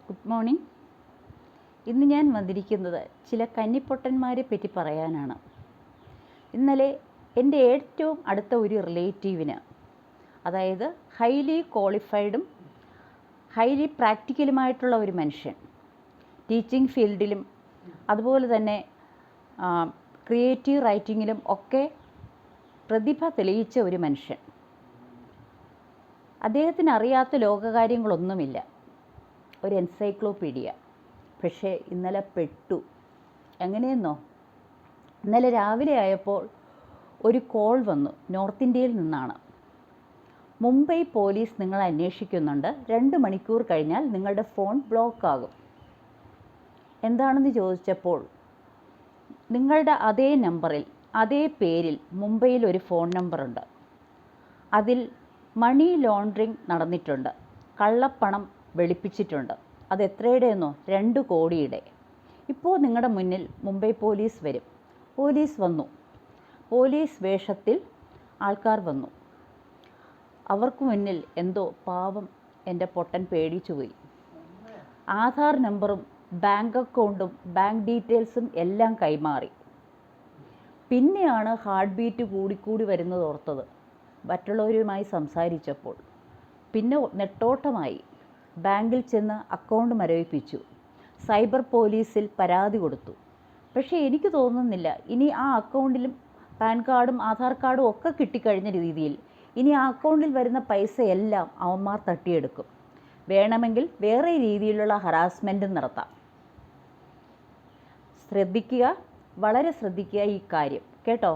Good morning. ഇന്ന് ഞാൻ വന്നിരിക്കുന്നത് ചില കന്നിപ്പൊട്ടന്മാരെ പറ്റി പറയാനാണ്. ഇന്നലെ എൻ്റെ ഏറ്റവും അടുത്ത ഒരു റിലേറ്റീവിന്, അതായത് ഹൈലി ക്വാളിഫൈഡും ഹൈലി പ്രാക്ടിക്കലുമായിട്ടുള്ള ഒരു മനുഷ്യൻ, ടീച്ചിങ് ഫീൽഡിലും അതുപോലെ തന്നെ ക്രിയേറ്റീവ് റൈറ്റിങ്ങിലും ഒക്കെ പ്രതിഭ തെളിയിച്ച ഒരു മനുഷ്യൻ. അദ്ദേഹത്തിന് അറിയാത്ത ലോകകാര്യങ്ങളൊന്നുമില്ല, ഒരു എൻസൈക്ലോപീഡിയ. പക്ഷേ ഇന്നലെ പെട്ടു. എങ്ങനെയെന്നോ, ഇന്നലെ രാവിലെ ആയപ്പോൾ ഒരു കോൾ വന്നു, നോർത്ത് ഇന്ത്യയിൽ നിന്നാണ്. മുംബൈ പോലീസ് നിങ്ങളെ അന്വേഷിക്കുന്നുണ്ട്, 2 മണിക്കൂർ കഴിഞ്ഞാൽ നിങ്ങളുടെ ഫോൺ ബ്ലോക്ക് ആകും. എന്താണെന്ന് ചോദിച്ചപ്പോൾ, നിങ്ങളുടെ അതേ നമ്പറിൽ അതേ പേരിൽ മുംബൈയിൽ ഒരു ഫോൺ നമ്പറുണ്ട്. അതിൽ മണി ലോണ്ടറിങ് നടന്നിട്ടുണ്ട്, കള്ളപ്പണം വെളുപ്പിച്ചിട്ടുണ്ട്. അത് എത്രയുടെയെന്നോ? 2 കോടിയുടെ. ഇപ്പോൾ നിങ്ങളുടെ മുന്നിൽ മുംബൈ പോലീസ് വരും. പോലീസ് വന്നു, പോലീസ് വേഷത്തിൽ ആൾക്കാർ വന്നു. അവർക്ക് മുന്നിൽ എന്തോ പാവം എൻ്റെ പൊട്ടൻ പേടിച്ചുപോയി. ആധാർ നമ്പറും ബാങ്ക് അക്കൗണ്ടും ബാങ്ക് ഡീറ്റെയിൽസും എല്ലാം കൈമാറി. പിന്നെയാണ് ഹാർട്ട് ബീറ്റ് കൂടിക്കൂടി വരുന്നത് ഓർത്തത്, മറ്റുള്ളവരുമായി സംസാരിച്ചപ്പോൾ. പിന്നെ നെട്ടോട്ടമായി ബാങ്കിൽ ചെന്ന് അക്കൗണ്ട് മരവിപ്പിച്ചു, സൈബർ പോലീസിൽ പരാതി കൊടുത്തു. പക്ഷേ എനിക്ക് തോന്നുന്നില്ല ഇനി ആ അക്കൗണ്ടിലും പാൻ കാർഡും ആധാർ കാർഡും ഒക്കെ കിട്ടിക്കഴിഞ്ഞ രീതിയിൽ ഇനി ആ അക്കൗണ്ടിൽ വരുന്ന പൈസയെല്ലാം അവന്മാർ തട്ടിയെടുക്കും. വേണമെങ്കിൽ വേറെ രീതിയിലുള്ള ഹറാസ്മെൻറ്റും നടത്താം. ശ്രദ്ധിക്കുക, വളരെ ശ്രദ്ധിക്കുക ഈ കാര്യം കേട്ടോ.